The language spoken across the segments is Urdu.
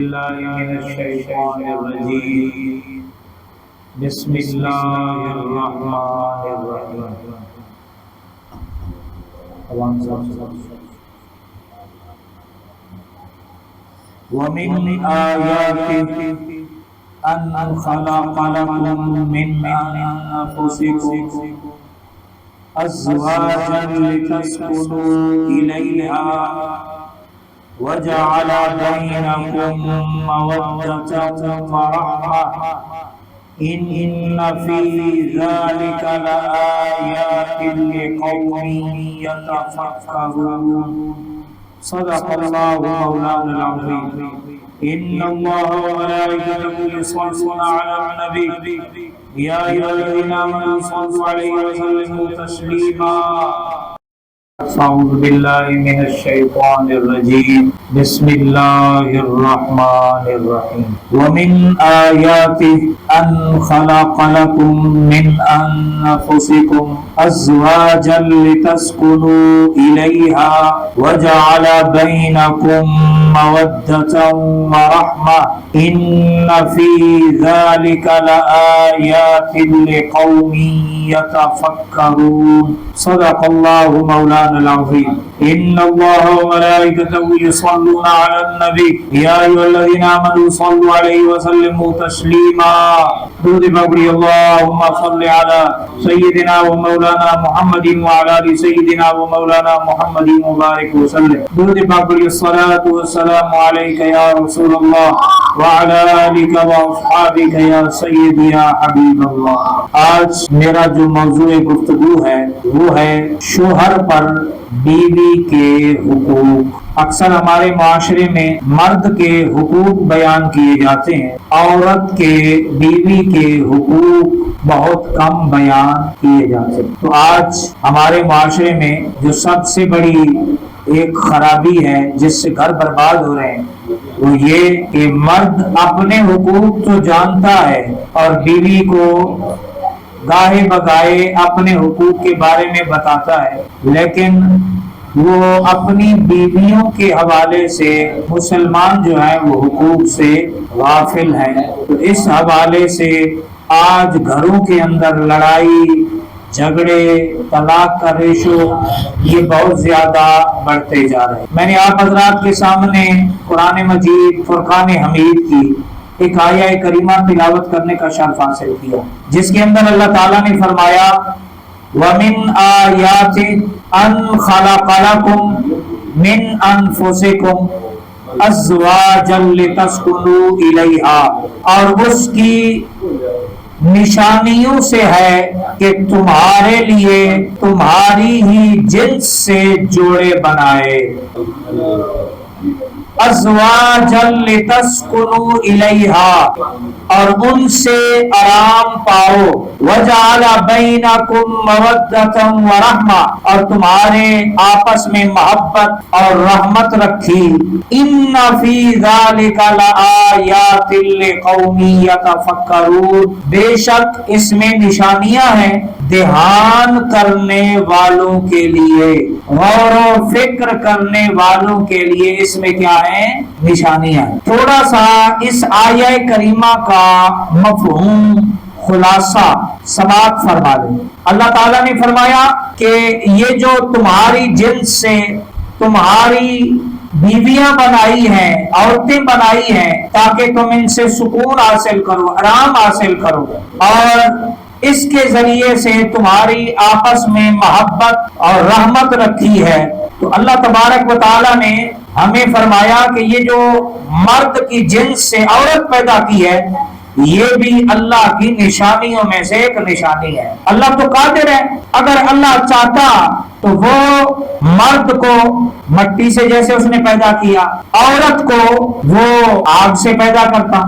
بالله من الشيطان الرجيم بسم الله الرحمن الرحيم ومن آياته أن خلق لكم من أنفسكم أزواجا لتسكنوا إليها وجعل بينكم مودة ورحمة إن في ذلك لآيات لقوم يتفكرون صدق الله مولانا العظيم إن الله وملائكته يصلون على النبي يا أيها الذين آمنوا صلوا عليه وسلموا تسليما أعوذ بالله من الشيطان الرجيم بسم الله الرحمن الرحيم ومن آياته أن خلق لكم من أنفسكم أزواجا لتسكنوا إليها وجعل بينكم مودة ورحمة إن في ذلك لآيات لقوم يتفكرون صدق الله مولانا العظيم إن الله وملائكته يصلون على النبي يا أيها الذين آمنوا صلوا عليه وسلموا تسليما درود بابری اللهم صل على سيدنا ومولانا محمد وعلى آل سيدنا ومولانا محمد مبارك وسلم درود بابری الصلاة والسلام عليك يا رسول الله وعلى آلك وأصحابك يا سيدي يا حبيب اللہ۔ آج میرا جو موضوع گفتگو ہے وہ ہے شوہر پر بیوی کے حقوق۔ اکثر ہمارے معاشرے میں مرد کے حقوق بیان کیے جاتے ہیں، عورت کے بیوی کے حقوق بہت کم بیان کیے جاتے ہیں۔ تو آج ہمارے معاشرے میں جو سب سے بڑی ایک خرابی ہے جس سے گھر برباد ہو رہے ہیں وہ یہ کہ مرد اپنے حقوق تو جانتا ہے اور بیوی کو گاہے بگاہے اپنے حقوق کے بارے میں بتاتا ہے، لیکن وہ اپنی بیویوں کے حوالے سے مسلمان جو ہے وہ حقوق سے غافل ہے۔ تو اس حوالے سے آج گھروں کے اندر لڑائی جھگڑے طلاق کا ریشو یہ بہت زیادہ بڑھتے جا رہے ہیں۔ میں نے آپ حضرات کے سامنے قرآن مجید فرقان حمید کی ایک آیہ کریمہ تلاوت کرنے کا شرف حاصل کیا، جس کے اندر اللہ تعالیٰ نے فرمایا وَمِنْ آيَاتِ أَنْ خَلَقَ لَكُمْ مِنْ أَنفُسِكُمْ أَزْوَاجًا لِتَسْكُنُوا إِلَيْهَا، اور اس کی نشانیوں سے ہے کہ تمہارے لیے تمہاری ہی جنس سے جوڑے بنائے، ازواجا لتسکنوا الیہا، اور ان سے آرام پاؤ، وجعل بینکم مودۃ ورحمہ، اور تمہارے آپس میں محبت اور رحمت رکھی، ان فی ذلک لآیات لقوم یتفکرون، بے شک اس میں نشانیاں ہیں دھیان کرنے والوں کے لیے، غور و فکر کرنے والوں کے لیے اس میں کیا ہے؟ نشانیاں ہیں۔ تھوڑا سا اس آیہ کریمہ کا مفہوم خلاصہ سماعت فرما دیں۔ اللہ تعالیٰ نے فرمایا کہ یہ جو تمہاری جنس سے تمہاری بیویاں بنائی ہیں، عورتیں بنائی ہیں تاکہ تم ان سے سکون حاصل کرو، آرام حاصل کرو، اور اس کے ذریعے سے تمہاری آپس میں محبت اور رحمت رکھی ہے۔ تو اللہ تبارک و تعالیٰ نے ہمیں فرمایا کہ یہ جو مرد کی جنس سے عورت پیدا کی ہے یہ بھی اللہ کی نشانیوں میں سے ایک نشانی ہے۔ اللہ تو قادر ہے، اگر اللہ چاہتا تو وہ مرد کو مٹی سے جیسے اس نے پیدا کیا، عورت کو وہ آگ سے پیدا کرتا۔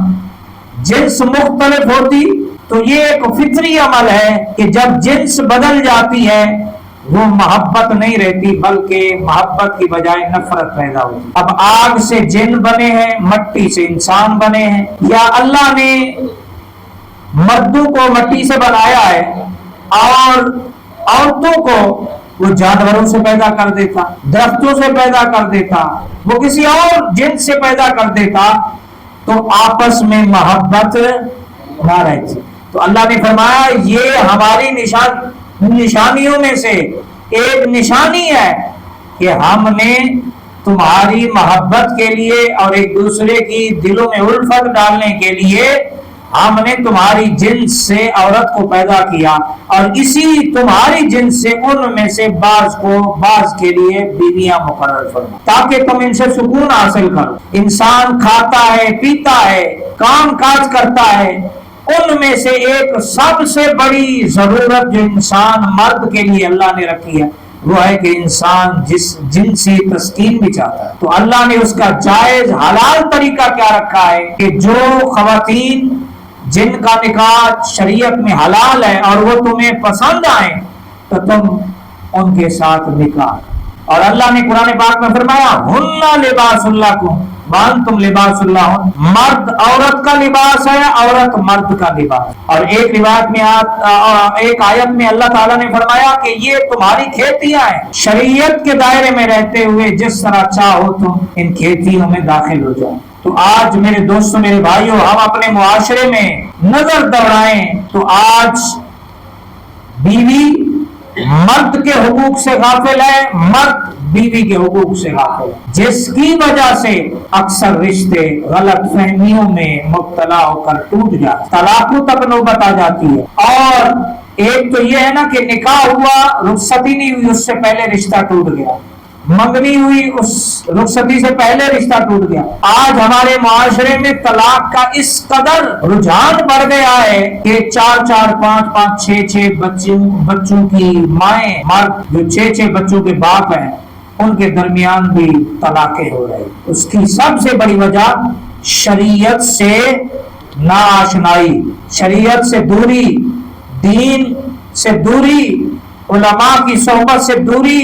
جنس مختلف ہوتی تو یہ ایک فطری عمل ہے کہ جب جنس بدل جاتی ہے وہ محبت نہیں رہتی بلکہ محبت کی بجائے نفرت پیدا ہوتی۔ اب آگ سے جن بنے ہیں، مٹی سے انسان بنے ہیں، یا اللہ نے مردوں کو مٹی سے بنایا ہے اور عورتوں کو وہ جانوروں سے پیدا کر دیتا، درختوں سے پیدا کر دیتا، وہ کسی اور جنس سے پیدا کر دیتا، تو آپس میں محبت نہ رہتی. تو اللہ نے فرمایا یہ ہماری نشانیوں میں سے ایک نشانی ہے کہ ہم نے تمہاری محبت کے لیے اور ایک دوسرے کی دلوں میں الفت ڈالنے کے لیے ہم نے تمہاری جنس سے عورت کو پیدا کیا اور اسی تمہاری جنس سے ان میں سے بعض کے لیے بیویاں مقرر فرما تاکہ تم ان سے سکون حاصل کرو. انسان کھاتا ہے، پیتا ہے، کام کاج کرتا ہے، ان میں سے ایک سب سے بڑی ضرورت جو انسان مرد کے لیے اللہ نے رکھی ہے وہ ہے کہ انسان جنسی تسکین بھی چاہتا ہے. تو اللہ نے اس کا جائز حلال طریقہ کیا رکھا ہے کہ جو خواتین جن کا نکاح شریعت میں حلال ہے اور وہ تمہیں پسند آئیں تو تم ان کے ساتھ نکاح. اور اللہ نے قرآن پاک میں فرمایا ہن لباس لکم وانتم لباس لہن، مرد عورت کا لباس ہے، عورت مرد کا لباس. اور ایک روایت میں ایک آیت میں اللہ تعالیٰ نے فرمایا کہ یہ تمہاری کھیتیاں ہیں، شریعت کے دائرے میں رہتے ہوئے جس طرح چاہو تم ان کھیتیوں میں داخل ہو جاؤ. تو آج میرے دوستوں، میرے بھائیوں، ہم اپنے معاشرے میں نظر دوڑائیں تو آج بیوی مرد کے حقوق سے غافل ہے، مرد بیوی کے حقوق سے غافل ہے، جس کی وجہ سے اکثر رشتے غلط فہمیوں میں مبتلا ہو کر ٹوٹ جاتے، طلاقوں تک نوبت آ جاتی ہے. اور ایک تو یہ ہے نا کہ نکاح ہوا، رخصتی نہیں ہوئی، اس سے پہلے رشتہ ٹوٹ گیا، منگنی ہوئی، اس رخصتی سے پہلے رشتہ ٹوٹ گیا. آج ہمارے معاشرے میں طلاق کا اس قدر رجحان بڑھ گیا ہے کہ 4 5 6 بچوں کی مائیں، مرد جو 6 بچوں کے باپ ہیں ان کے درمیان بھی طلاقیں ہو رہی. اس کی سب سے بڑی وجہ شریعت سے ناآشنائی، شریعت سے دوری، دین سے دوری، علماء کی صحبت سے دوری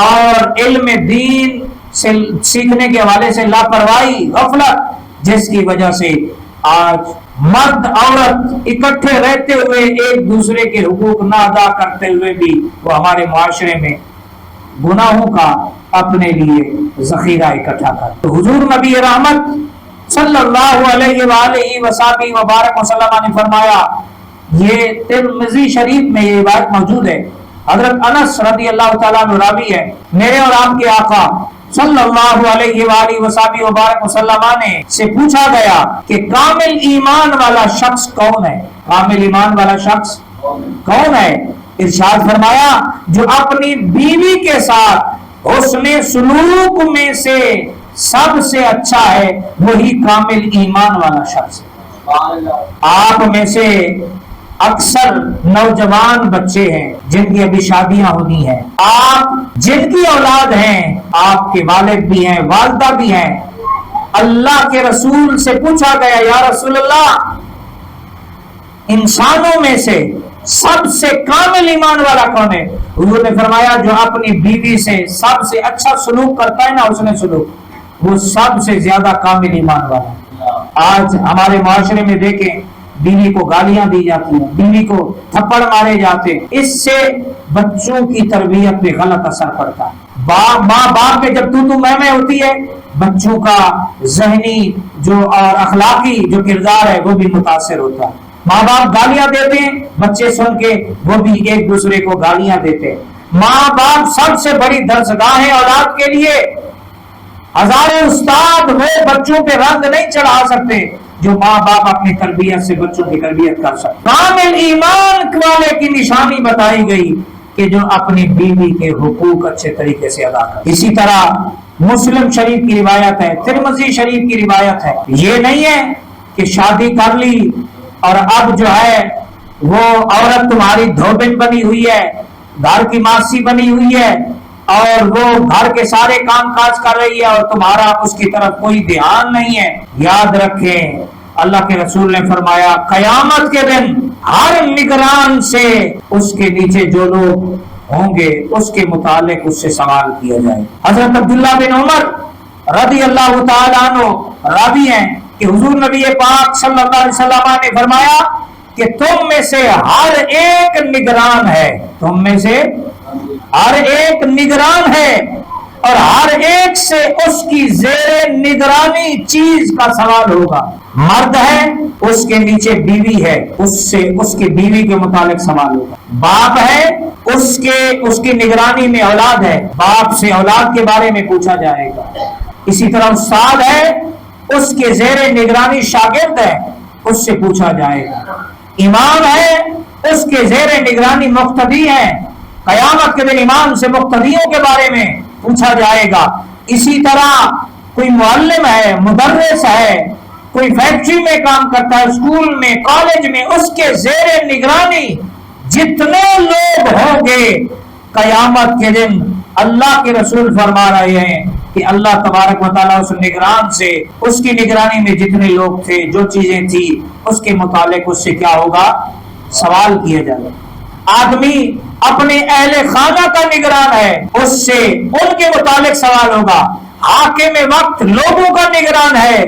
اور علم دین سے سیکھنے کے حوالے سے لاپرواہی، غفلت، جس کی وجہ سے آج مرد عورت اکٹھے رہتے ہوئے ایک دوسرے کے حقوق نہ ادا کرتے ہوئے بھی وہ ہمارے معاشرے میں گناہوں کا اپنے لیے ذخیرہ اکٹھا کرتے. تو حضور نبی رحمت صلی اللہ علیہ وآلہ وصحبہ وبارک وسلم نے فرمایا، یہ ترمذی شریف میں یہ روایت موجود ہے، حضرت انس رضی اللہ تعالیٰ عنہ راوی ہے، میرے اور آپ کے آقا صلی اللہ علیہ وآلہ وصحبہ وبارک وسلم نے سے پوچھا گیا کہ کامل ایمان والا شخص کون ہے؟ کامل ایمان والا شخص کون ہے؟ ارشاد فرمایا جو اپنی بیوی کے ساتھ حسن سلوک میں سے سب سے اچھا ہے وہی کامل ایمان والا شخص ہے. آپ میں سے اکثر نوجوان بچے ہیں جن کی ابھی شادیاں ہونی ہیں، آپ جن کی اولاد ہیں، آپ کے والد بھی ہیں، والدہ بھی ہیں. اللہ کے رسول سے پوچھا گیا یا رسول اللہ انسانوں میں سے سب سے کامل ایمان والا کون ہے؟ حضور نے فرمایا جو اپنی بیوی سے سب سے اچھا سلوک کرتا ہے نا، اس نے سلوک، وہ سب سے زیادہ کامل ایمان والا ہے. آج ہمارے معاشرے میں دیکھیں بیوی کو گالیاں دی جاتی ہیں، بیوی کو تھپڑ مارے جاتے ہیں، اس سے بچوں کی تربیت پہ غلط اثر پڑتا ہے. ماں باپ میں جب تو میں ہوتی ہے، بچوں کا ذہنی جو اور اخلاقی جو کردار ہے وہ بھی متاثر ہوتا ہے. ماں باپ گالیاں دیتے ہیں، بچے سن کے وہ بھی ایک دوسرے کو گالیاں دیتے ہیں. ماں باپ سب سے بڑی درسگاہ ہے اولاد کے لیے. ہزاروں استاد وہ بچوں پہ رنگ نہیں چڑھا سکتے جو ماں باپ اپنی تربیت سے بچوں کی تربیت کر سکتے. کامل ایمان والے کی نشانی بتائی گئی کہ جو اپنی بیوی کے حقوق اچھے طریقے سے ادا کرے. اسی طرح مسلم شریف کی روایت ہے، ترمذی شریف کی روایت ہے، یہ نہیں ہے کہ شادی کر لی اور اب جو ہے وہ عورت تمہاری دھوبن بنی ہوئی ہے، گھر کی ماسی بنی ہوئی ہے اور وہ گھر کے سارے کام کاج کر رہی ہے اور تمہارا اس کی طرف کوئی دھیان نہیں ہے. یاد رکھیں اللہ کے رسول نے فرمایا قیامت کے دن ہر نگران سے اس کے نیچے جو لوگ ہوں گے اس کے متعلق اس سے سوال کیا جائے. حضرت عبداللہ بن عمر رضی اللہ تعالیٰ عنہ راوی ہیں کہ حضور نبی پاک صلی اللہ علیہ وسلم نے فرمایا کہ تم میں سے ہر ایک نگران ہے، تم میں سے ہر ایک نگران ہے اور ہر ایک سے اس کی زیر نگرانی چیز کا سوال ہوگا. مرد ہے اس کے نیچے بیوی ہے، اس سے اس کی بیوی کے متعلق سوال ہوگا. باپ ہے اس کی نگرانی میں اولاد ہے، باپ سے اولاد کے بارے میں پوچھا جائے گا. اسی طرح استاد ہے اس کے زیر نگرانی شاگرد ہے، اس سے پوچھا جائے گا. امام ہے اس کے زیر نگرانی مقتدی ہے، قیامت کے دن امام سے مقتدیوں کے بارے میں پوچھا جائے گا. اسی طرح کوئی معلم ہے، مدرس ہے، کوئی فیکٹری میں کام کرتا ہے، اسکول میں، کالج میں، اس کے زیر نگرانی جتنے لوگ ہوں گے قیامت کے دن اللہ کے رسول فرما رہے ہیں کہ اللہ تبارک و تعالیٰ اس نگران سے، اس کی نگرانی میں جتنے لوگ تھے، جو چیزیں تھی، اس کے متعلق اس سے کیا ہوگا؟ سوال کیا جائے گا. آدمی اپنے اہل خانہ کا نگران ہے، اس سے ان کے متعلق سوال ہوگا. حاکم وقت لوگوں کا نگران ہے،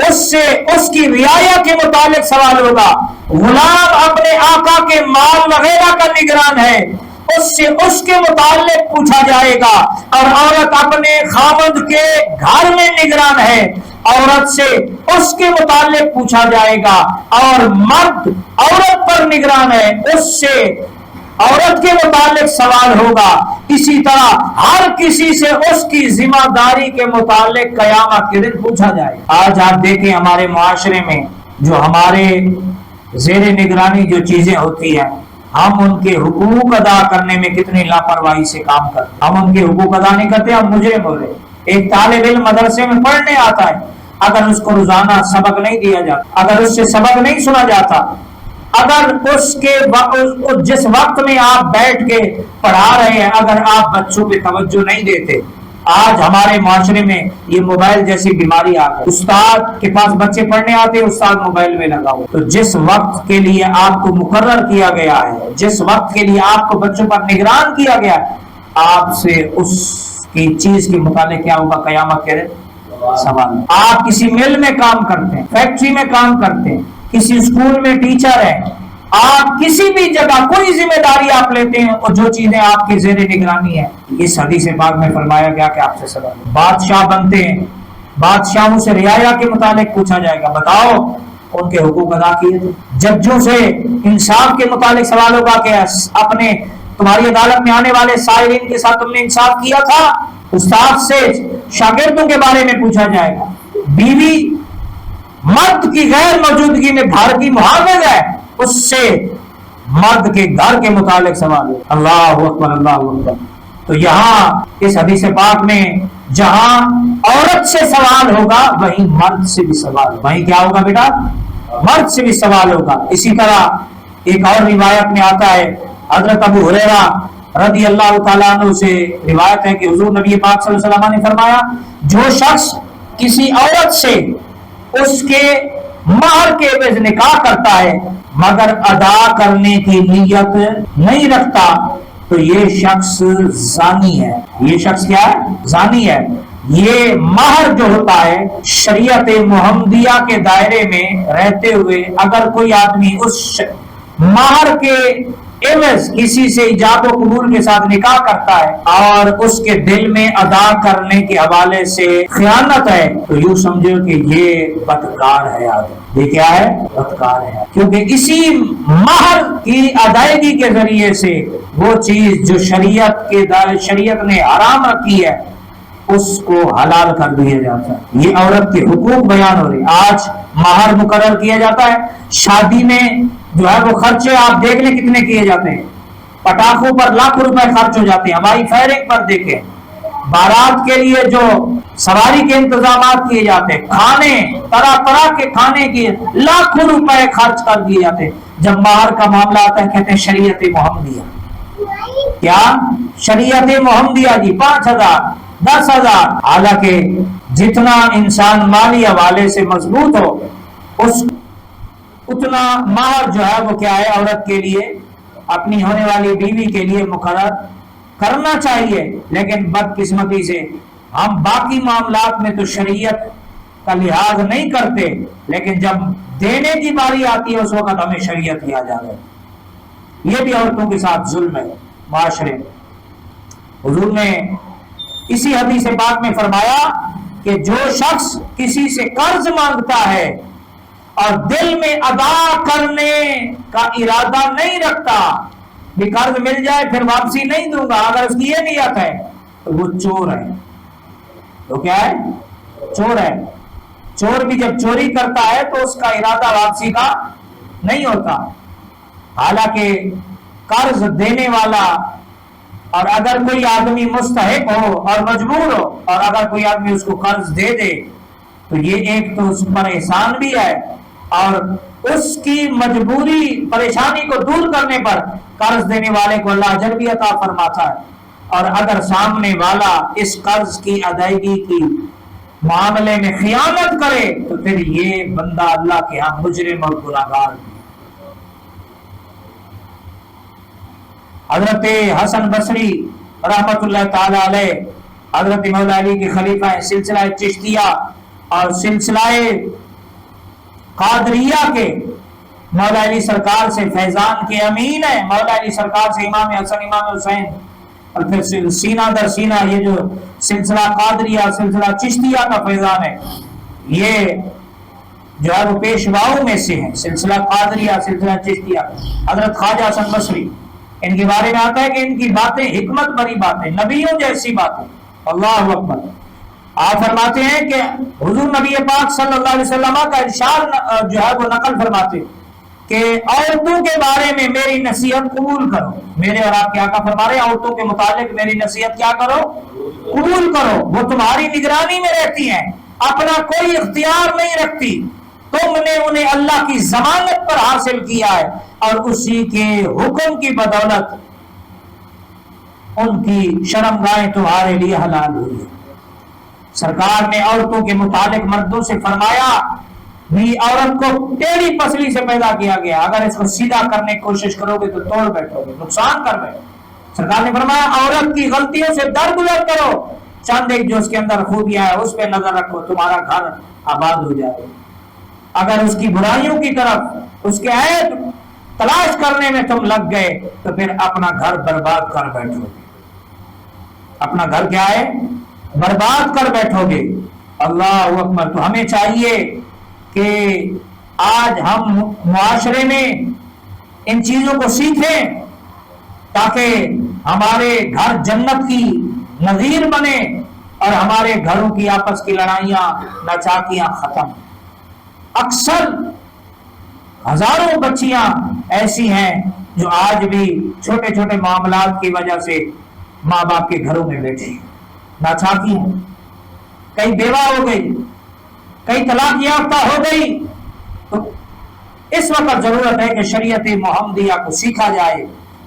اس سے اس کی رعایا کے متعلق سوال ہوگا. غلام اپنے آقا کے مال وغیرہ کا نگران ہے، اس سے اس کے متعلق پوچھا جائے گا. اور عورت اپنے خاوند کے گھر میں نگران ہے، عورت سے اس کے متعلق پوچھا جائے گا. اور مرد عورت پر نگران ہے، اس سے عورت کے متعلق سوال ہوگا. اسی طرح ہر کسی سے اس کی ذمہ داری کے متعلق قیامت کے دن پوچھا جائے. آج آپ دیکھیں ہمارے معاشرے میں جو ہمارے زیر نگرانی جو چیزیں ہوتی ہیں، ہم ان کے حقوق ادا کرنے میں کتنی لاپرواہی سے کام کرتے ہیں. ہم ان کے حقوق ادا نہیں کرتے، ہم مجرم ہو رہے. ایک طالب علم مدرسے میں پڑھنے آتا ہے، اگر اس کو روزانہ سبق نہیں دیا جاتا، اگر اس سے سبق نہیں سنا جاتا، اگر جس وقت میں آپ بیٹھ کے پڑھا رہے ہیں اگر آپ بچوں پہ توجہ نہیں دیتے. آج ہمارے معاشرے میں یہ موبائل جیسی بیماری آ گئی. استاد کے پاس بچے پڑھنے آتے ہیں، استاد موبائل میں لگا ہو. تو جس وقت کے لیے آپ کو مقرر کیا گیا ہے، جس وقت کے لیے آپ کو بچوں پر نگران کیا گیا ہے، آپ سے اس کی چیز کے متعلق کیا ہوگا قیامت کے دن؟ سوال. آپ کسی مل میں کام کرتے ہیں، فیکٹری میں کام کرتے ہیں، کسی اسکول میں ٹیچر ہے، آپ کسی بھی جگہ کوئی ذمہ داری آپ لیتے ہیں اور جو چیزیں آپ کی زیر نگرانی ہے، اس حدیث پاک میں فرمایا گیا کہ آپ سے سوال. بادشاہ بنتے ہیں، بادشاہوں سے رعایا کے متعلق پوچھا جائے گا، بتاؤ ان کے حقوق ادا کیے تھے. ججوں سے انصاف کے متعلق سوال ہوگا کہ اپنے تمہاری عدالت میں آنے والے سائرین کے ساتھ تم نے انصاف کیا تھا. استاد سے شاگردوں کے بارے میں پوچھا جائے گا. بیوی مرد کی غیر موجودگی میں گھر کی محافظ ہے، اس سے مرد کے گھر کے متعلق سوال ہے. اللہ اکبر، اللہ اکبر. تو یہاں اس حدیث پاک میں جہاں عورت سے سوال ہوگا وہیں مرد سے بھی سوال، وہیں کیا ہوگا بیٹا؟ مرد سے بھی سوال ہوگا. اسی طرح ایک اور روایت میں آتا ہے، حضرت ابو ہریرہ رضی اللہ تعالیٰ عنہ سے روایت ہے کہ حضور نبی پاک صلی اللہ علیہ وسلم نے فرمایا، جو شخص کسی عورت سے اس کے مہر کے عوض نکاح کرتا ہے مگر ادا کرنے کی نیت نہیں رکھتا تو یہ شخص زانی ہے. یہ شخص کیا ہے؟ زانی ہے. یہ مہر جو ہوتا ہے شریعت محمدیہ کے دائرے میں رہتے ہوئے اگر کوئی آدمی اس مہر کے عوض کسی سے ایجاب و قبول کے ساتھ نکاح کرتا ہے اور اس کے دل میں ادا کرنے کے حوالے سے خیانت ہے تو یوں سمجھو کہ یہ بدکار ہے. آدمی یہ کیا ہے؟ بدکار ہے. کیونکہ اسی مہر کی ادائیگی کے ذریعے سے وہ چیز جو شریعت نے حرام رکھی ہے اس کو حلال کر دیا جاتا ہے. یہ عورت کے حقوق بیان ہو رہے. آج مہر مقرر کیا جاتا ہے، شادی میں جو ہے وہ خرچے آپ دیکھ لیں کتنے کیے جاتے ہیں. پٹاخوں پر لاکھ روپے خرچ ہو جاتے ہیں. ہماری فائرنگ پر دیکھیں، بارات کے لیے جو سواری کے انتظامات کیے جاتے ہیں، کھانے طرح طرح کے کھانے کے لاکھوں روپے خرچ کر دیے جاتے ہیں. جب مہر کا معاملہ آتا ہے کہتے ہیں شریعت محمدیہ. کیا شریعت محمدیہ؟ جی 5,000 10,000. حالانکہ جتنا انسان مالی حوالے سے مضبوط ہو اتنا مہر جو ہے وہ کیا ہے عورت کے لیے، اپنی ہونے والی بیوی کے لیے مقرر کرنا چاہیے. لیکن بدقسمتی سے ہم باقی معاملات میں تو شریعت کا لحاظ نہیں کرتے، لیکن جب دینے کی باری آتی ہے اس وقت ہمیں شریعت یاد آ جائے. یہ بھی عورتوں کے ساتھ ظلم ہے معاشرے میں. حضور نے اسی حدیث پاک میں فرمایا کہ جو شخص کسی سے قرض مانگتا ہے اور دل میں ادا کرنے کا ارادہ نہیں رکھتا، بھی قرض مل جائے پھر واپسی نہیں دوں گا، اگر اس کی یہ نیت ہے تو وہ چور ہے۔ تو کیا ہے؟ چور ہے۔ چور بھی جب چوری کرتا ہے تو اس کا ارادہ واپسی کا نہیں ہوتا، حالانکہ قرض دینے والا، اور اگر کوئی آدمی مستحق ہو اور مجبور ہو اور اگر کوئی آدمی اس کو قرض دے دے تو یہ ایک تو اس پر احسان بھی ہے، اور اس کی مجبوری پریشانی کو دور کرنے پر قرض دینے والے کو اللہ اجر بھی عطا فرماتا ہے۔ اور اگر سامنے والا اس قرض کی ادائیگی کی معاملے میں خیانت کرے تو پھر یہ بندہ اللہ کے ہاں مجرم اور گناہگار ہے۔ حضرت حسن بصری رحمت اللہ تعالی علیہ حضرت مولا علی کے خلیفہ سلسلہ چشتیہ اور سلسلہ قادریہ کے مولا علی سرکار سے فیضان کے امین ہیں۔ مولا علی سرکار سے امام حسن امام حسین، اور پھر سینہ در سینہ یہ جو سلسلہ قادریہ سلسلہ چشتیہ کا فیضان ہے، یہ جو ہے وہ پیشواؤں میں سے ہے۔ سلسلہ قادریہ سلسلہ چشتیہ حضرت خواجہ حسن بصری، ان کے بارے میں آتا ہے کہ ان کی باتیں حکمت بری باتیں، نبیوں جیسی باتیں۔ اللہ اکبر۔ آپ فرماتے ہیں کہ حضور نبی پاک صلی اللہ علیہ وسلم کا ارشاد جو ہے وہ نقل فرماتے کہ عورتوں کے بارے میں میری نصیحت قبول کرو۔ میرے اور آپ کے آقا فرما رہے ہیں عورتوں کے متعلق میری نصیحت کیا کرو؟ قبول کرو۔ وہ تمہاری نگرانی میں رہتی ہیں، اپنا کوئی اختیار نہیں رکھتی، تم نے انہیں اللہ کی ضمانت پر حاصل کیا ہے اور اسی کے حکم کی بدولت ان کی شرمگاہیں تمہارے لیے حلال ہوئی ہے۔ سرکار نے عورتوں کے متعلق مردوں سے فرمایا بھی عورت کو ٹیڑھی پسلی سے پیدا کیا گیا، اگر اس کو سیدھا کرنے کی کوشش کرو گے تو توڑ بیٹھو گے، نقصان کر بیٹھو۔ سرکار نے فرمایا عورت کی غلطیوں سے درگزر کرو، چند ایک جو اس کے اندر خوبیاں ہیں اس پہ نظر رکھو، تمہارا گھر آباد ہو جائے گا۔ اگر اس کی برائیوں کی طرف اس کے عیب تلاش کرنے میں تم لگ گئے تو پھر اپنا گھر برباد کر بیٹھو گے۔ اپنا گھر کیا ہے؟ برباد کر بیٹھو گے۔ اللہ اکبر۔ تو ہمیں چاہیے کہ آج ہم معاشرے میں ان چیزوں کو سیکھیں تاکہ ہمارے گھر جنت کی نظیر بنے اور ہمارے گھروں کی آپس کی لڑائیاں ناچاکیاں ختم۔ اکثر ہزاروں بچیاں ایسی ہیں جو آج بھی چھوٹے چھوٹے معاملات کی وجہ سے ماں باپ کے گھروں میں بیٹھی ہیں، ناچاکی ہیں، کئی بیوہ ہو گئی، کئی طلاق یافتہ ہو گئی۔ تو اس وقت ضرورت ہے کہ شریعت محمدیہ کو سیکھا جائے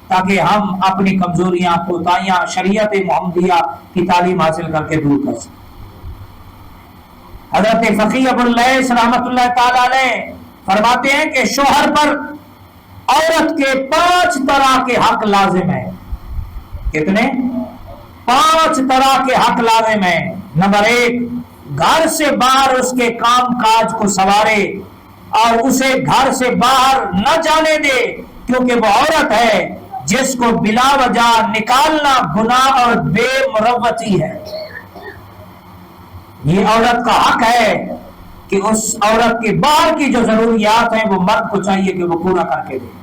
تاکہ ہم اپنی کمزوریاں کوتاہیاں شریعت محمدیہ کی تعلیم حاصل کر کے دور کر سکیں۔ حضرت فقی ابو اللیث رحمت اللہ تعالی علیہ فرماتے ہیں کہ شوہر پر عورت کے 5 طرح کے حق لازم ہیں۔ کتنے؟ 5 طرح کے حق لازم ہیں۔ نمبر 1، گھر سے باہر اس کے کام کاج کو سنوارے اور اسے گھر سے باہر نہ جانے دے، کیونکہ وہ عورت ہے جس کو بلا وجہ نکالنا گناہ اور بے مروتی ہے۔ یہ عورت کا حق ہے کہ اس عورت کے باہر کی جو ضروریات ہیں وہ مرد کو چاہیے کہ وہ پورا کر کے دے۔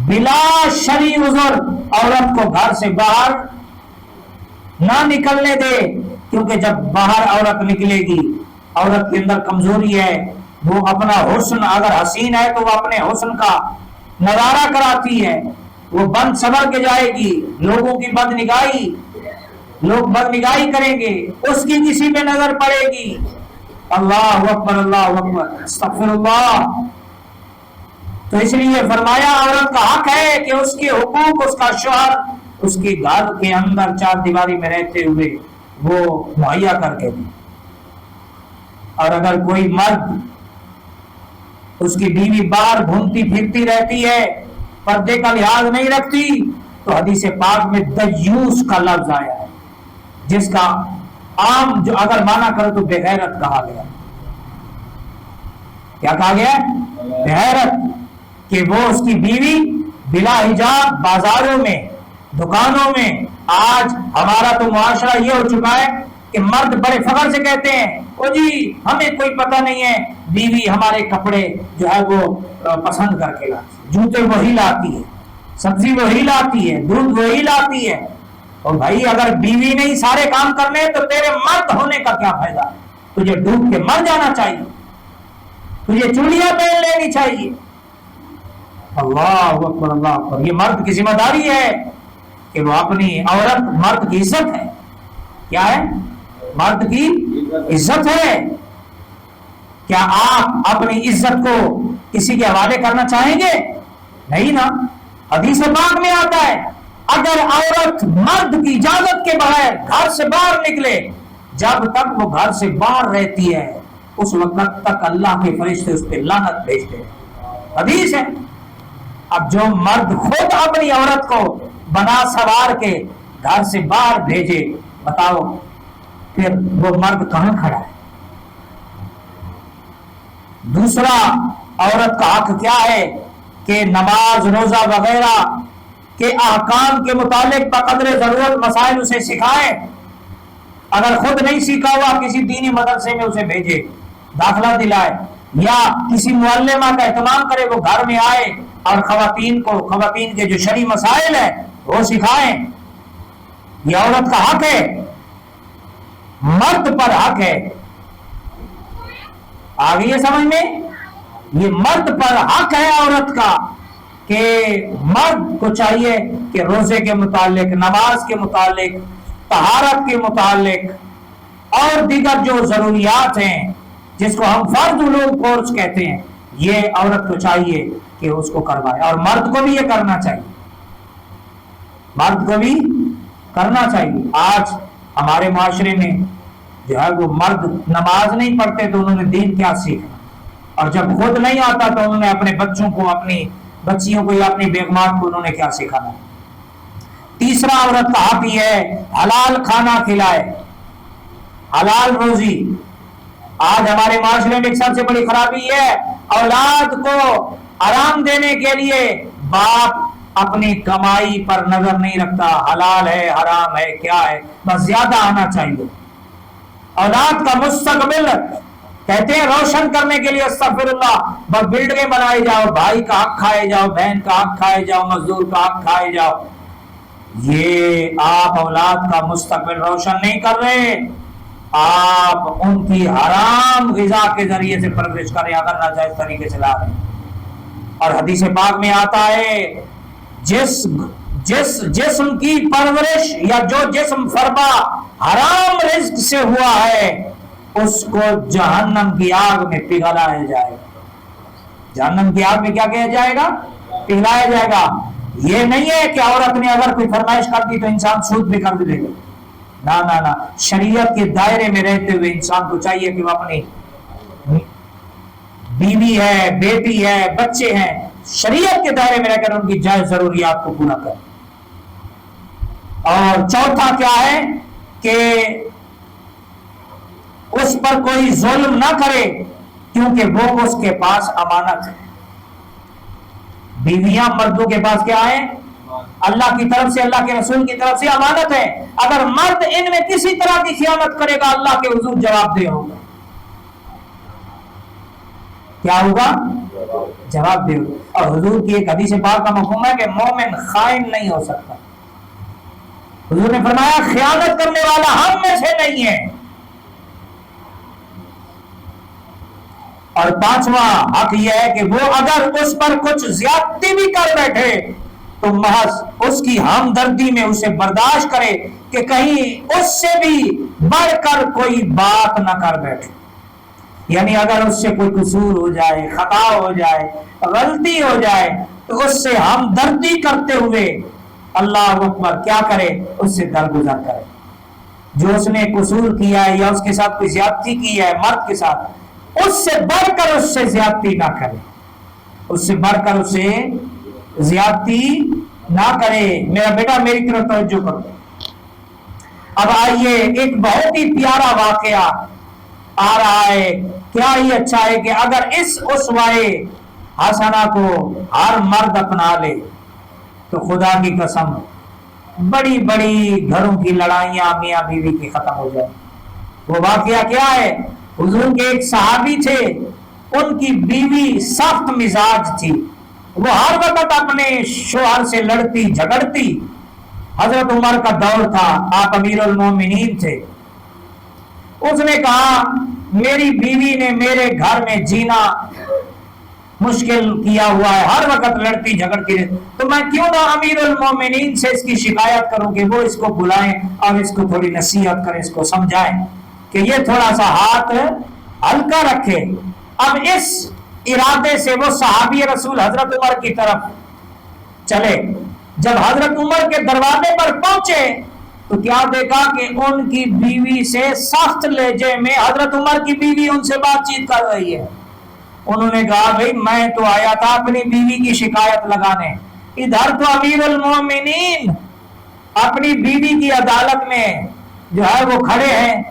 بلا شرعی عذر عورت کو گھر سے باہر نہ نکلنے دے، کیونکہ جب باہر عورت نکلے گی، عورت کے اندر کمزوری ہے، وہ اپنا حسن اگر حسین ہے تو وہ اپنے حسن کا نظارہ کراتی ہے، وہ بند سنور کے جائے گی، لوگوں کی بدنگاہی، لوگ بدنگاہی کریں گے، اس کی کسی پہ نظر پڑے گی۔ اللہ اکبر اللہ اکبر استغفر اللہ۔ تو اس لیے فرمایا عورت کا حق ہے کہ اس کے حقوق اس کا شوہر اس کے گھر کے اندر 4 دیواری میں رہتے ہوئے وہ مہیا کر کے دے۔ اور اگر کوئی مرد اس کی بیوی باہر گھومتی پھرتی رہتی ہے، پردے کا لحاظ نہیں رکھتی، تو حدیث پاک میں دیوس کا لفظ آیا ہے، جس کا عام جو اگر مانا کرو تو بے غیرت کہا گیا۔ کیا کہا گیا؟ بے غیرت، کہ وہ اس کی بیوی بلا حجاب بازاروں میں دکانوں میں آج ہمارا تو معاشرہ یہ ہو چکا ہے کہ مرد بڑے فخر سے کہتے ہیں او جی ہمیں کوئی پتہ نہیں ہے، بیوی ہمارے کپڑے جو ہے وہ پسند کر کے لاتی ہے، جوتے وہی لاتی ہے، سبزی وہی لاتی ہے، دودھ وہی لاتی ہے۔ اور بھائی اگر بیوی نہیں سارے کام کرنے تو تیرے مرد ہونے کا کیا فائدہ؟ تجھے ڈوب کے مر جانا چاہیے، تجھے چوڑیاں پہن لینی چاہیے۔ اللہ اکبر اللہ اکبر۔ یہ مرد کی ذمہ داری ہے کہ وہ اپنی عورت، مرد کی عزت ہے، کیا ہے؟ مرد کی عزت ہے۔ کیا آپ اپنی عزت کو کسی کے حوالے کرنا چاہیں گے؟ نہیں نا۔ حدیث پاک میں آتا ہے اگر عورت مرد کی اجازت کے بغیر گھر سے باہر نکلے، جب تک وہ گھر سے باہر رہتی ہے اس وقت تک اللہ کے فرشتے اس پہ لعنت بھیجتے ہیں، حدیث ہے۔ اب جو مرد خود اپنی عورت کو بنا سوار کے گھر سے باہر بھیجے، بتاؤ پھر وہ مرد کہاں کھڑا ہے؟ دوسرا، عورت کا حق کیا ہے کہ نماز، روزہ وغیرہ کے احکام کے متعلق بقدر ضرورت مسائل اسے سکھائے۔ اگر خود نہیں سیکھا ہوا کسی دینی مدرسے میں اسے بھیجے، داخلہ دلائے، یا کسی معلمہ کا اہتمام کرے، وہ گھر میں آئے اور خواتین کے جو شرعی مسائل ہیں وہ سکھائیں۔ یہ عورت کا حق ہے، مرد پر حق ہے۔ آگے یہ سمجھ میں، یہ مرد پر حق ہے عورت کا کہ مرد کو چاہیے کہ روزے کے متعلق، نماز کے متعلق، طہارت کے متعلق اور دیگر جو ضروریات ہیں جس کو ہم فرض علوم کورس کہتے ہیں، یہ عورت کو چاہیے کہ اس کو کروائے، اور مرد کو بھی یہ کرنا چاہیے، مرد کو بھی کرنا چاہیے۔ آج ہمارے معاشرے میں جو ہے وہ مرد نماز نہیں پڑھتے تو انہوں نے دین کیا سیکھنا، اور جب خود نہیں آتا تو انہوں نے اپنے بچوں کو، اپنی بچیوں کو یا اپنی بیگمات کو انہوں نے کیا سکھانا۔ تیسرا، عورت کا حق یہ ہے حلال کھانا کھلائے، حلال روزی۔ آج ہمارے معاشرے میں ایک سب سے بڑی خرابی ہے، اولاد کو آرام دینے کے لیے باپ اپنی کمائی پر نظر نہیں رکھتا، حلال ہے حرام ہے کیا ہے، بس زیادہ آنا چاہیے۔ اولاد کا مستقبل کہتے ہیں روشن کرنے کے لیے استغفر اللہ، بس بلڈنگیں بنائی جاؤ، بھائی کا حق کھائے جاؤ، بہن کا حق کھائے جاؤ، مزدور کا حق کھائے جاؤ۔ یہ آپ اولاد کا مستقبل روشن نہیں کر رہے، آپ ان کی حرام غذا کے ذریعے سے پرورش کریں اگر ناجائز طریقے سے لا رہے ہیں۔ اور حدیث پاک میں آتا ہے جس جسم کی پرورش یا جو جسم فرما حرام رزق سے ہوا ہے اس کو جہنم کی آگ میں پگھلایا جائے گا۔ جہنم کی آگ میں کیا کیا جائے گا؟ پگھلایا جائے گا۔ یہ نہیں ہے کہ عورت نے اگر کوئی فرمائش کر دی تو انسان سود بھی کر دے گا، نہ نہ نہ۔ شریعت کے دائرے میں رہتے ہوئے انسان کو چاہیے کہ وہ اپنی بیوی ہے، بیٹی ہے، بچے ہیں، شریعت کے دائرے میں رہ کر ان کی جائز ضروریات کو پورا کرے۔ اور چوتھا کیا ہے کہ اس پر کوئی ظلم نہ کرے کیونکہ وہ اس کے پاس امانت ہے۔ بیویاں مردوں کے پاس کیا ہے؟ اللہ کی طرف سے، اللہ کے رسول کی طرف سے امانت ہے۔ اگر مرد ان میں کسی طرح کی خیانت کرے گا اللہ کے حضور جواب دہ ہوگا۔ کیا ہوگا؟ جواب دے ہوگا۔ اور حضور کی ایک حدیث پاک کا مفہوم ہے کہ مومن خائن نہیں ہو سکتا۔ حضور نے فرمایا خیانت کرنے والا ہم میں سے نہیں ہے۔ اور پانچواں حق یہ ہے کہ وہ اگر اس پر کچھ زیادتی بھی کر بیٹھے تو محض اس کی ہمدردی میں اسے برداشت کرے کہ کہیں اس سے بھی بڑھ کر کوئی بات نہ کر بیٹھے۔ یعنی اگر اس سے کوئی قصور ہو جائے، خطا ہو جائے، غلطی ہو جائے تو اس سے ہمدردی کرتے ہوئے اللہ اکبر کیا کرے؟ اس سے درگزر کرے۔ جو اس نے قصور کیا ہے یا اس کے ساتھ کوئی زیادتی کی ہے مرد کے ساتھ، اس سے بڑھ کر اس سے زیادتی نہ کرے، اس سے بڑھ کر اس سے زیادتی نہ کرے۔ میرا بیٹا میری طرف توجہ کرو۔ اب آئیے ایک بہت ہی پیارا واقعہ آ رہا ہے۔ کیا ہی اچھا ہے کہ اگر اس اسوائے حسنہ کو ہر مرد اپنا لے تو خدا کی قسم بڑی بڑی گھروں کی لڑائیاں میاں بیوی کی ختم ہو جائیں۔ وہ واقعہ کیا ہے؟ حضور کے ایک صحابی تھے، ان کی بیوی سخت مزاج تھی، وہ ہر وقت اپنے شوہر سے لڑتی جھگڑتی۔ حضرت عمر کا دور تھا، آپ امیر المومنین تھے۔ اس نے کہا میری بیوی نے میرے گھر میں جینا مشکل کیا ہوا ہے، ہر وقت لڑتی جھگڑتی رہتی، تو میں کیوں نہ امیر المومنین سے اس کی شکایت کروں کہ وہ اس کو بلائیں اور اس کو تھوڑی نصیحت کریں، اس کو سمجھائیں کہ یہ تھوڑا سا ہاتھ ہلکا رکھے۔ اب اس ارادے سے وہ صحابی رسول حضرت عمر کی طرف چلے۔ جب حضرت عمر کے دروازے پر پہنچے تو کیا دیکھا کہ ان کی بیوی سے سخت لہجے میں حضرت عمر کی بیوی ان سے بات چیت کر رہی ہے۔ انہوں نے کہا بھئی میں تو آیا تھا اپنی بیوی کی شکایت لگانے، ادھر تو امیر المومنین اپنی بیوی کی عدالت میں جو ہے وہ کھڑے ہیں۔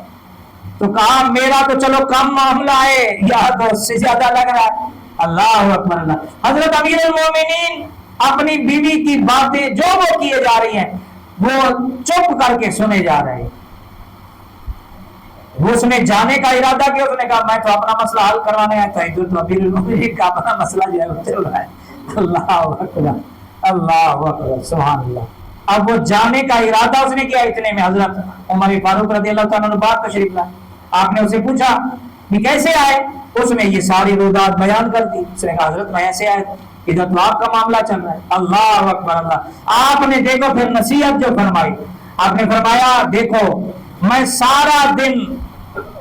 تو کہا میرا تو چلو کم معاملہ ہے، یہاں تو اس سے زیادہ لگ رہا ہے۔ اللہ اکبر اللہ۔ حضرت امیر المومنین اپنی بیوی کی باتیں جو وہ کیے جا رہی ہیں وہ چپ کر کے سنے جا رہے ہیں۔ وہ اس نے جانے کا ارادہ کیا، اس نے کہا میں تو اپنا مسئلہ حل کروانے آیا تھا، ادھر تو امیر المومنین کا اپنا مسئلہ جو ہے وہ چل رہا ہے۔ اللہ اکبر اللہ اکبر سبحان اللہ۔ اب وہ جانے کا ارادہ اس نے کیا، اتنے میں حضرت عمر فاروق رضی اللہ تعالیٰ عنہ بات تشریف لائے۔ آپ نے اسے پوچھا کہ کیسے آئے؟ اس نے یہ ساری روایات بیان کر دی۔ اس نے کہا حضرت میں ایسے آیا، ادھر تو آپ کا معاملہ چل رہا ہے۔ اللہ اکبر اللہ۔ آپ نے دیکھو پھر نصیحت جو فرمائی، آپ نے فرمایا دیکھو میں سارا دن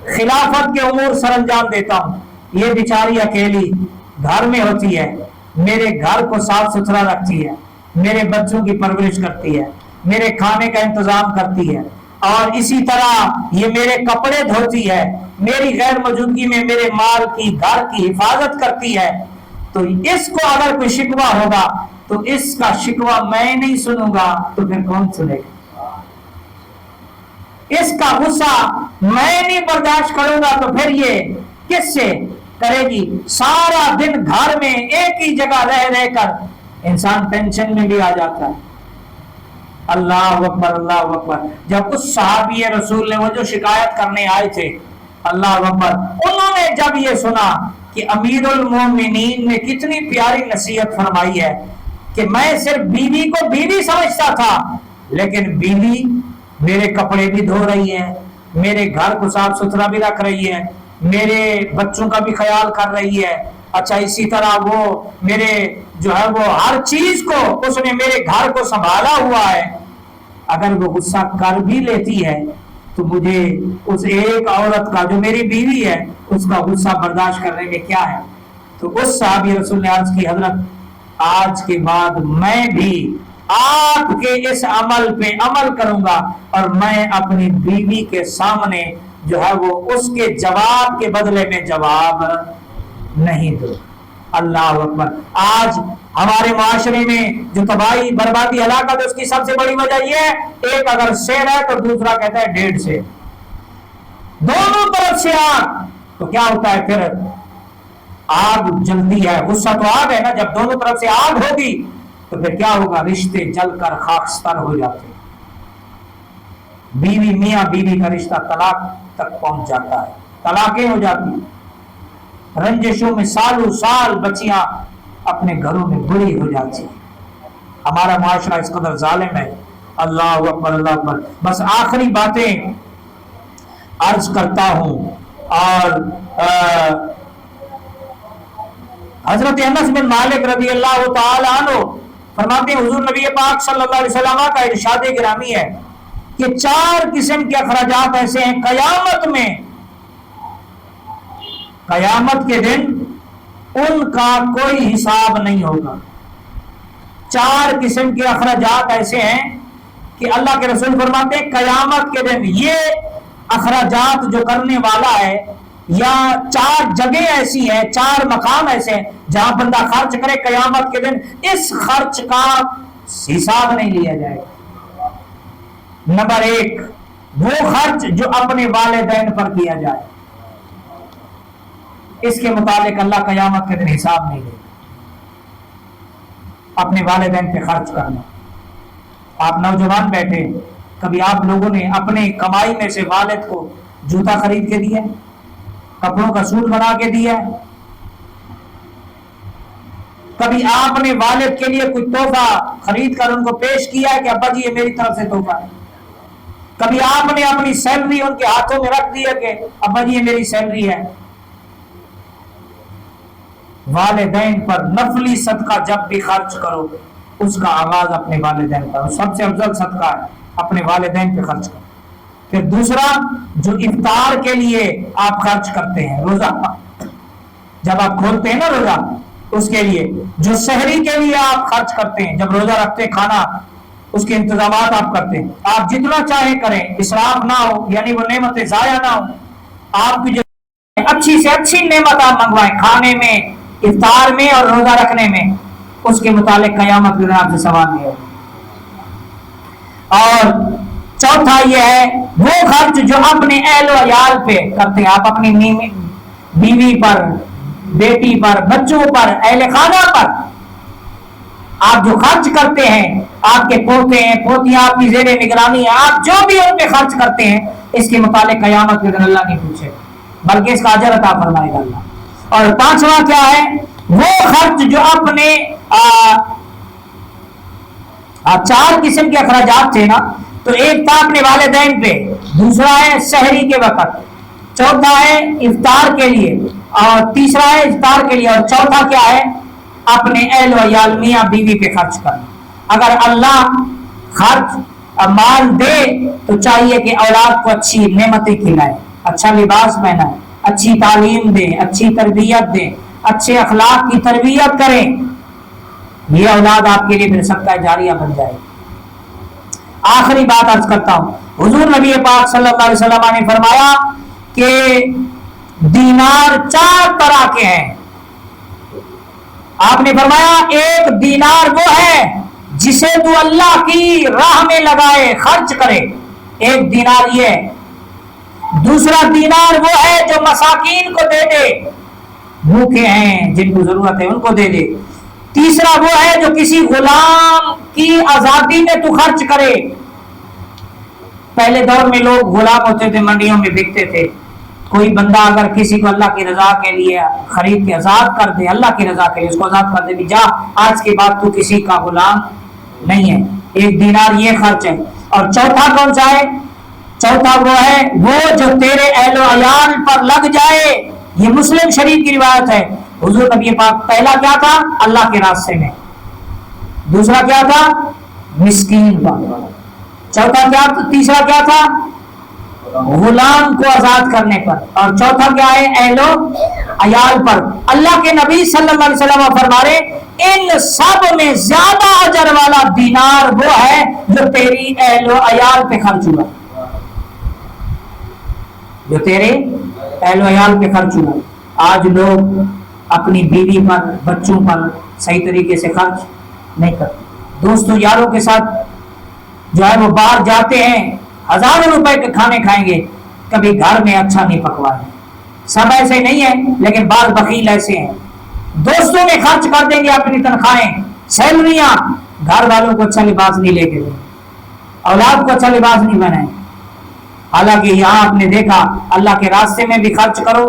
خلافت کے امور سر انجام دیتا ہوں، یہ بیچاری اکیلی گھر میں ہوتی ہے، میرے گھر کو صاف ستھرا رکھتی ہے، میرے بچوں کی پرورش کرتی ہے، میرے کھانے کا انتظام کرتی ہے، اور اسی طرح یہ میرے کپڑے دھوتی ہے، میری غیر موجودگی میں میرے مال کی گھر کی حفاظت کرتی ہے۔ تو اس کو اگر کوئی شکوہ ہوگا تو اس کا شکوہ میں نہیں سنوں گا تو پھر کون سنے گا؟ اس کا غصہ میں نہیں برداشت کروں گا تو پھر یہ کس سے کرے گی؟ سارا دن گھر میں ایک ہی جگہ رہ کر انسان ٹینشن میں بھی آ جاتا ہے۔ اللہ اکبر اللہ اکبر۔ جب اس صحابی رسول نے وہ جو شکایت کرنے آئے تھے، اللہ اکبر، انہوں نے جب یہ سنا کہ امیر المومنین نے کتنی پیاری نصیحت فرمائی ہے کہ میں صرف بیوی کو بیوی سمجھتا تھا، لیکن بیوی میرے کپڑے بھی دھو رہی ہے، میرے گھر کو صاف ستھرا بھی رکھ رہی ہے، میرے بچوں کا بھی خیال کر رہی ہے، اچھا اسی طرح وہ میرے جو ہے وہ ہر چیز کو اس نے میرے گھر کو سنبھالا ہوا ہے۔ اگر وہ غصہ کر بھی لیتی ہے تو مجھے اس ایک عورت کا جو میری بیوی ہے اس کا غصہ برداشت کرنے میں کیا ہے؟ تو اس صحابی رسول نے عرض کی حضرت آج کے بعد میں بھی آپ کے اس عمل پہ عمل کروں گا اور میں اپنی بیوی کے سامنے جو ہے وہ اس کے جواب کے بدلے میں جواب نہیں دوں۔ اللہ اکبر۔ آج ہمارے معاشرے میں جو تباہی بربادی ہلاکت اس کی سب سے بڑی وجہ یہ ہے، ایک اگر شیر ہے تو دوسرا کہتا ہے 1.5 شیر، دونوں طرف سے آگ۔ تو کیا ہوتا ہے پھر؟ آگ جلدی ہے، غصہ تو آگ ہے نا، جب دونوں طرف سے آگ ہوگی تو پھر کیا ہوگا؟ رشتے جل کر خاکستر ہو جاتے ہیں، بیوی میاں بیوی کا رشتہ طلاق تک پہنچ جاتا ہے، طلاقیں ہو جاتی ہیں، رنجشوں میں سالوں سال بچیاں اپنے گھروں میں بری ہو جاتی ہیں۔ ہمارا معاشرہ اس قدر ظالم ہے۔ اللہ اکبر اللہ اکبر۔ بس آخری باتیں عرض کرتا ہوں، اور حضرت انس بن مالک رضی اللہ تعالی عنہ فرماتے ہیں حضور نبی پاک صلی اللہ علیہ وسلم کا ارشاد گرامی ہے کہ 4 قسم کے اخراجات ایسے ہیں قیامت میں، قیامت کے دن ان کا کوئی حساب نہیں ہوگا۔ 4 قسم کے اخراجات ایسے ہیں کہ اللہ کے رسول فرماتے ہیں قیامت کے دن یہ اخراجات جو کرنے والا ہے، یا 4 جگہ ایسی ہیں، 4 مقام ایسے ہیں جہاں بندہ خرچ کرے قیامت کے دن اس خرچ کا حساب نہیں لیا جائے گا۔ نمبر 1 وہ خرچ جو اپنے والدین پر کیا جائے، اس کے متعلق اللہ قیامت کے دن حساب نہیں لے گا۔ اپنے والدین پہ خرچ کرنا، آپ نوجوان بیٹھے، کبھی آپ لوگوں نے اپنے کمائی میں سے والد کو جوتا خرید کے دیا، کپڑوں کا سوٹ بنا کے دیا؟ کبھی آپ نے والد کے لیے کوئی تحفہ خرید کر ان کو پیش کیا ہے کہ ابا جی یہ میری طرف سے تحفہ ہے؟ کبھی آپ نے اپنی سیلری ان کے ہاتھوں میں رکھ دیا کہ ابا جی یہ میری سیلری ہے؟ والدین پر نفلی صدقہ جب بھی خرچ کرو، اس کا آغاز اپنے والدین پر، سب سے افضل صدقہ ہے اپنے والدین پہ خرچ کرو۔ پھر دوسرا، جو افطار کے لیے آپ خرچ کرتے ہیں، روزہ جب آپ کھولتے ہیں نا روزہ، اس کے لیے، جو سحری کے لیے آپ خرچ کرتے ہیں، جب روزہ رکھتے ہیں کھانا اس کے انتظامات آپ کرتے ہیں، آپ جتنا چاہیں کریں، اسراف نہ ہو، یعنی وہ نعمتیں ضائع نہ ہو۔ آپ کی جو اچھی سے اچھی نعمت آپ منگوائیں کھانے میں، افطار میں اور روزہ رکھنے میں، اس کے متعلق قیامت کے دن آپ سے سوال نہیں ہوگا۔ اور چوتھا یہ ہے وہ خرچ جو اپنے اہل و عیال پہ کرتے ہیں، آپ اپنی بیوی پر، بیٹی پر، بچوں پر، اہل خانہ پر آپ جو خرچ کرتے ہیں، آپ کے پوتے ہیں، پوتیاں آپ کی زیر نگرانی ہیں، آپ جو بھی ان پہ خرچ کرتے ہیں، اس کے متعلق قیامت کے دن اللہ نہیں پوچھے بلکہ اس کا اجر عطا فرمائے گا اللہ۔ اور پانچواں کیا ہے؟ وہ خرچ جو اپنے چار قسم کے اخراجات تھے نا، تو ایک تھا اپنے والدین پہ، دوسرا ہے سحری کے وقت، چوتھا ہے افطار کے لیے، اور تیسرا ہے افطار کے لیے، اور چوتھا کیا ہے؟ اپنے اہل و عیال میاں بیوی پہ خرچ کرنا۔ اگر اللہ خرچ مال دے تو چاہیے کہ اولاد کو اچھی نعمتیں کھلائے، اچھا لباس پہنائے، اچھی تعلیم دے، اچھی تربیت دے، اچھے اخلاق کی تربیت کریں، یہ اولاد آپ کے لیے پھر صدقہ جاریہ بن جائے۔ آخری بات عرض کرتا ہوں، حضور نبی پاک صلی اللہ علیہ وسلم نے فرمایا کہ دینار 4 طرح کے ہیں۔ آپ نے فرمایا ایک دینار وہ ہے جسے تو اللہ کی راہ میں لگائے، خرچ کرے، ایک دینار یہ ہے۔ دوسرا دینار وہ ہے جو مساکین کو دے دے، بھوکے ہیں جن کو ضرورت ہے ان کو دے دے۔ تیسرا وہ ہے جو کسی غلام کی آزادی میں تو خرچ کرے۔ پہلے دور میں لوگ غلام ہوتے تھے، منڈیوں میں بکتے تھے، کوئی بندہ اگر کسی کو اللہ کی رضا کے لیے خرید کے آزاد کر دے، اللہ کی رضا کے لیے اس کو آزاد کر دے بھی جا، آج کے بعد تو کسی کا غلام نہیں ہے، ایک دینار یہ خرچ ہے۔ اور چوتھا کون سا ہے؟ چوتھا وہ ہے وہ جو تیرے اہل و عیال پر لگ جائے، یہ مسلم شریف کی روایت ہے۔ حضور نبی پاک پہلا کیا تھا؟ اللہ کے راستے میں، دوسرا کیا تھا؟ مسکین پر، چوتھا کیا تھا؟ تیسرا کیا تھا؟ غلام کو آزاد کرنے پر، اور چوتھا کیا ہے؟ اہل و عیال پر۔ اللہ کے نبی صلی اللہ علیہ وسلم فرما رہے ان سب میں زیادہ اجر والا دینار وہ ہے جو تیری اہل و عیال پہ خرچ ہوا، جو تیرے اہل و عیال پہ خرچ ہوا۔ آج لوگ اپنی بیوی پر، بچوں پر صحیح طریقے سے خرچ نہیں کرتے۔ دوستوں یاروں کے ساتھ جو ہے وہ باہر جاتے ہیں، ہزاروں روپے کے کھانے کھائیں گے، کبھی گھر میں اچھا نہیں پکوائے۔ سب ایسے نہیں ہیں لیکن بعض بخیل ایسے ہیں، دوستوں میں خرچ کر دیں گے اپنی تنخواہیں، سیلریاں، گھر والوں کو اچھا لباس نہیں لے کے دیں، اولاد کو اچھا لباس نہیں بنائیں۔ حالانکہ یہاں آپ نے دیکھا اللہ کے راستے میں بھی خرچ کرو،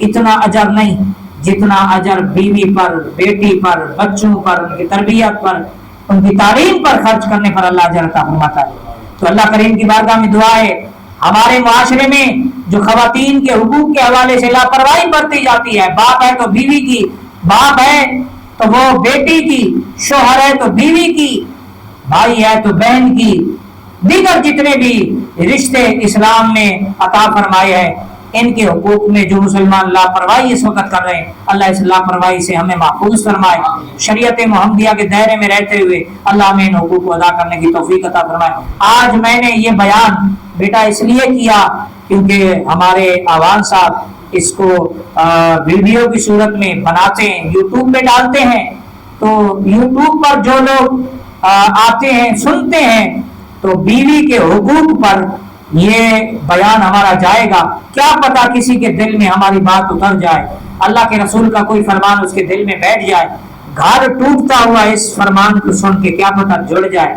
اتنا اجر نہیں جتنا اجر بیوی پر، بیٹی پر، بچوں پر، ان کی تربیت پر، ان کی تعلیم پر خرچ کرنے پر اللہ اجر عطا فرماتا ہے۔ تو اللہ کریم کی بارگاہ میں دعا ہے ہمارے معاشرے میں جو خواتین کے حقوق کے حوالے سے لاپرواہی برتی جاتی ہے، باپ ہے تو بیوی کی، باپ ہے تو وہ بیٹی کی، شوہر ہے تو بیوی کی، بھائی ہے تو بہن کی، دیگر جتنے بھی رشتے اسلام نے عطا فرمائے ہیں، ان کے حقوق میں جو مسلمان لاپرواہی اس وقت کر رہے ہیں، اللہ اس لاپرواہی سے ہمیں محفوظ فرمائے۔ شریعت محمدیہ کے دائرے میں رہتے ہوئے اللہ ہمیں ان حقوق کو ادا کرنے کی توفیق عطا فرمائے۔ آج میں نے یہ بیان بیٹا اس لیے کیا کیونکہ ہمارے آوان صاحب اس کو ویڈیو کی صورت میں بناتے ہیں، یوٹیوب پہ ڈالتے ہیں، تو یوٹیوب پر جو لوگ آتے ہیں سنتے ہیں تو بیوی کے حقوق پر یہ بیان ہمارا جائے گا، کیا پتا کسی کے دل میں ہماری بات اتر جائے، اللہ کے رسول کا کوئی فرمان اس کے دل میں بیٹھ جائے، گھر ٹوٹتا ہوا اس فرمان کو سن کے کیا پتا جڑ جائے۔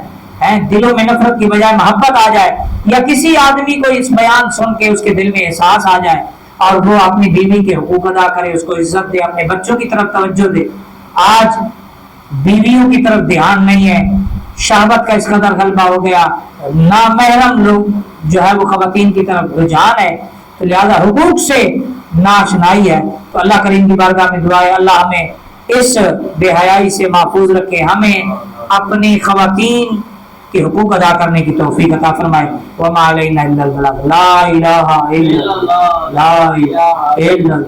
دلوں میں نفرت کی بجائے محبت آ جائے، یا کسی آدمی کو اس بیان سن کے اس کے دل میں احساس آ جائے اور وہ اپنی بیوی کے حقوق ادا کرے، اس کو عزت دے، اپنے بچوں کی طرف توجہ دے۔ آج بیویوں کی طرف دھیان نہیں ہے، شہوت کا اس قدر غلبہ ہو گیا، نامحرم لوگ جو ہے وہ خواتین کی طرف رجحان ہے، تو لہذا حقوق سے ناشنائی ہے۔ تو اللہ کریم کی بارگاہ میں دعا ہے اللہ ہمیں اس بے حیائی سے محفوظ رکھے، ہمیں اپنی خواتین کے حقوق ادا کرنے کی توفیق عطا فرمائے۔ وما علینا الا البلاغ، لا الہ الا اللہ، لا الہ الا اللہ۔